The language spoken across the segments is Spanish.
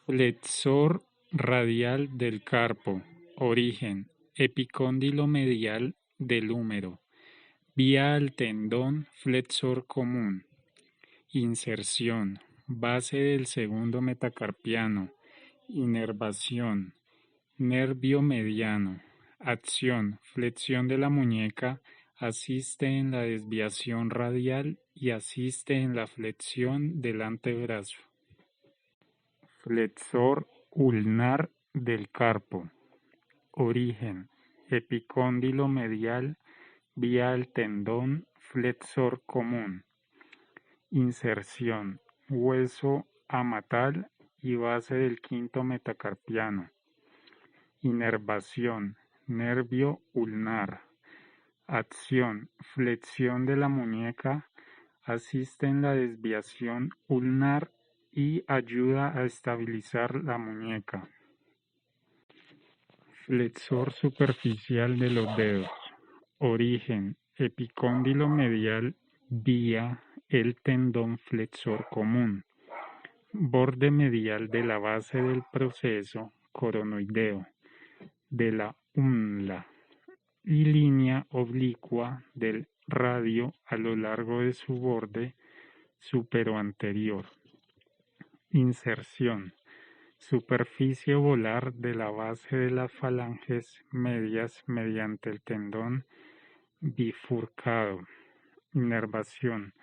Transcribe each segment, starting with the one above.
Flexor radial del carpo. Origen: epicóndilo medial del húmero. Vía al tendón flexor común. Inserción: base del segundo metacarpiano. Inervación: nervio mediano. Acción: flexión de la muñeca. Asiste en la desviación radial y asiste en la flexión del antebrazo. Flexor ulnar del carpo. Origen: epicóndilo medial vía al tendón flexor común. Inserción: hueso amatal y base del quinto metacarpiano. Inervación: nervio ulnar. Acción: flexión de la muñeca. Asiste en la desviación ulnar y ayuda a estabilizar la muñeca. Flexor superficial de los dedos. Origen: epicóndilo medial vía el tendón flexor común. Borde medial de la base del proceso coronoideo de la úmula y línea oblicua del radio a lo largo de su borde superoanterior. Inserción: superficie volar de la base de las falanges medias mediante el tendón bifurcado. Inervación: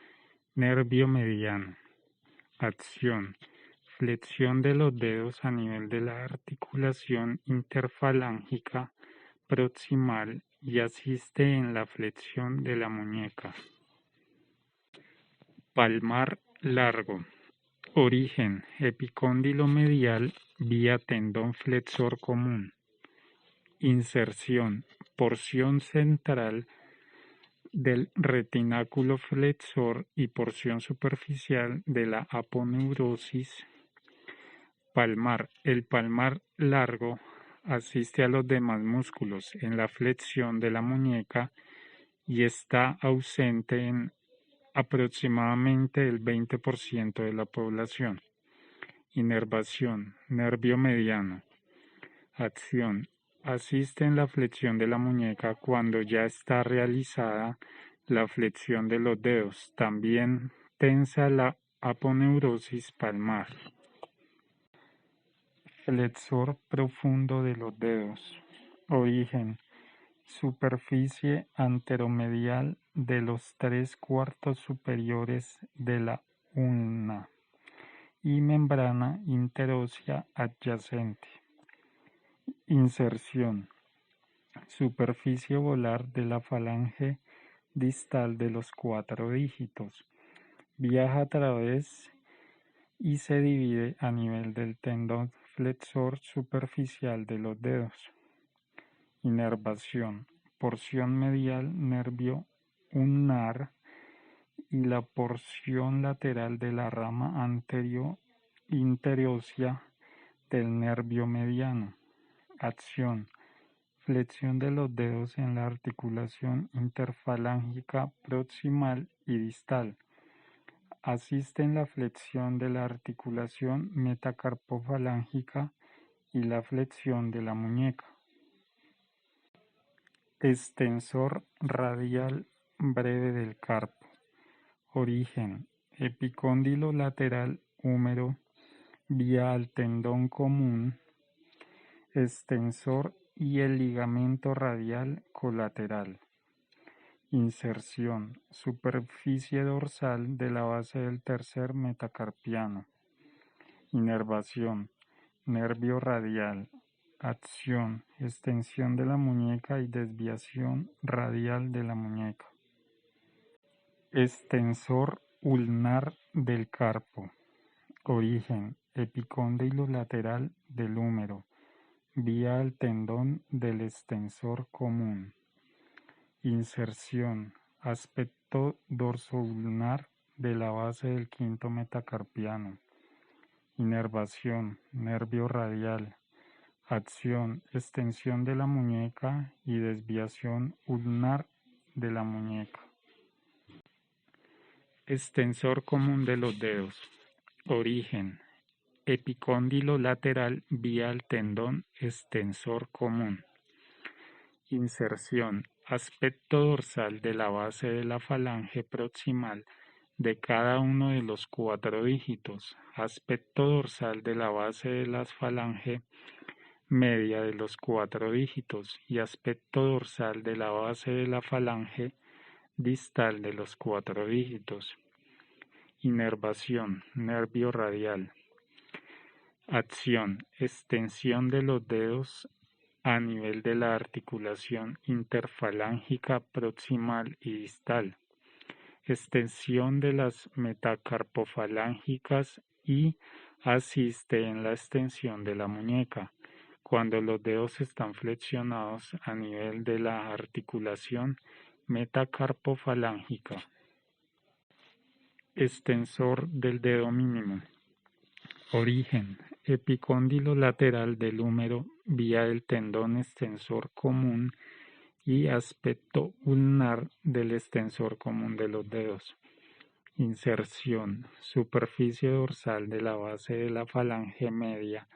nervio mediano. Acción: flexión de los dedos a nivel de la articulación interfalángica proximal y asiste en la flexión de la muñeca. Palmar largo. Origen: epicóndilo medial vía tendón flexor común. Inserción: porción central del retináculo flexor y porción superficial de la aponeurosis palmar. El palmar largo asiste a los demás músculos en la flexión de la muñeca y está ausente en aproximadamente el 20% de la población. Inervación: nervio mediano. Acción: asiste en la flexión de la muñeca cuando ya está realizada la flexión de los dedos. También tensa la aponeurosis palmar. Flexor profundo de los dedos. Origen: superficie anteromedial de los 3/4 superiores de la ulna y membrana interósea adyacente. Inserción: superficie volar de la falange distal de los 4 dígitos. Viaja a través y se divide a nivel del tendón flexor superficial de los dedos. Inervación: porción medial nervio ulnar y la porción lateral de la rama anterio-interósea del nervio mediano. Acción: flexión de los dedos en la articulación interfalángica proximal y distal. Asiste en la flexión de la articulación metacarpofalángica y la flexión de la muñeca. Extensor radial breve del carpo. Origen: epicóndilo lateral húmero vía al tendón común, extensor y el ligamento radial colateral. Inserción: superficie dorsal de la base del tercer metacarpiano. Inervación: nervio radial. Acción: extensión de la muñeca y desviación radial de la muñeca. Extensor ulnar del carpo. Origen: epicóndilo lateral del húmero, vía al tendón del extensor común. Inserción: aspecto dorsoulnar de la base del quinto metacarpiano. Inervación: nervio radial. Acción: extensión de la muñeca y desviación ulnar de la muñeca. Extensor común de los dedos. Origen: epicóndilo lateral vía el tendón extensor común. Inserción: aspecto dorsal de la base de la falange proximal de cada uno de los 4 dígitos, aspecto dorsal de la base de la falange media de los 4 dígitos y aspecto dorsal de la base de la falange distal de los 4 dígitos. Inervación: nervio radial. Acción: extensión de los dedos a nivel de la articulación interfalángica proximal y distal, extensión de las metacarpofalángicas y asiste en la extensión de la muñeca, cuando los dedos están flexionados a nivel de la articulación metacarpofalángica. Extensor del dedo mínimo. Origen: epicóndilo lateral del húmero vía el tendón extensor común y aspecto ulnar del extensor común de los dedos. Inserción: superficie dorsal de la base de la falange media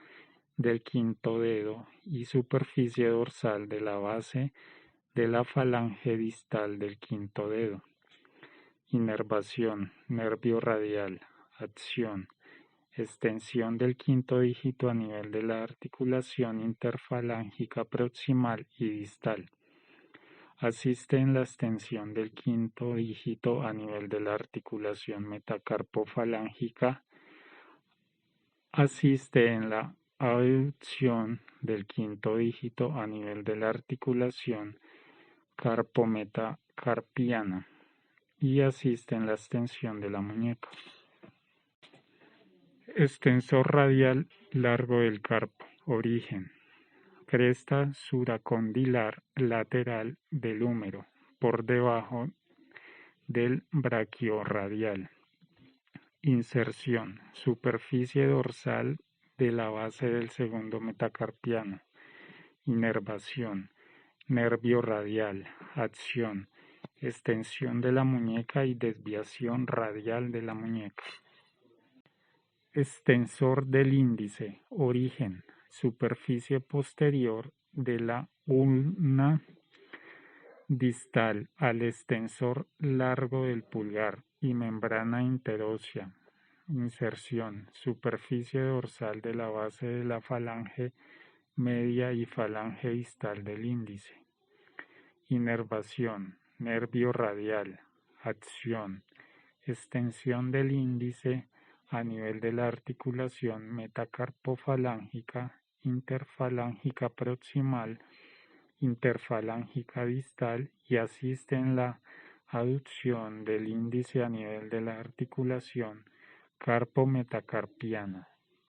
del quinto dedo y superficie dorsal de la base de la falange distal del quinto dedo. Inervación: nervio radial. Acción: extensión del quinto dígito a nivel de la articulación interfalángica proximal y distal. Asiste en la extensión del quinto dígito a nivel de la articulación metacarpofalángica. Asiste en la abducción del quinto dígito a nivel de la articulación carpometacarpiana y asiste en la extensión de la muñeca. Extensor radial largo del carpo. Origen: cresta suracondilar lateral del húmero, por debajo del braquiorradial. Inserción: superficie dorsal de la base del segundo metacarpiano. Inervación: nervio radial. Acción: extensión de la muñeca y desviación radial de la muñeca. Extensor del índice. Origen: superficie posterior de la ulna distal al extensor largo del pulgar y membrana interósea. Inserción: superficie dorsal de la base de la falange media y falange distal del índice. Inervación: nervio radial. Acción: extensión del índice a nivel de la articulación metacarpofalángica, interfalángica proximal, interfalángica distal y asiste en la aducción del índice a nivel de la articulación carpometacarpiana.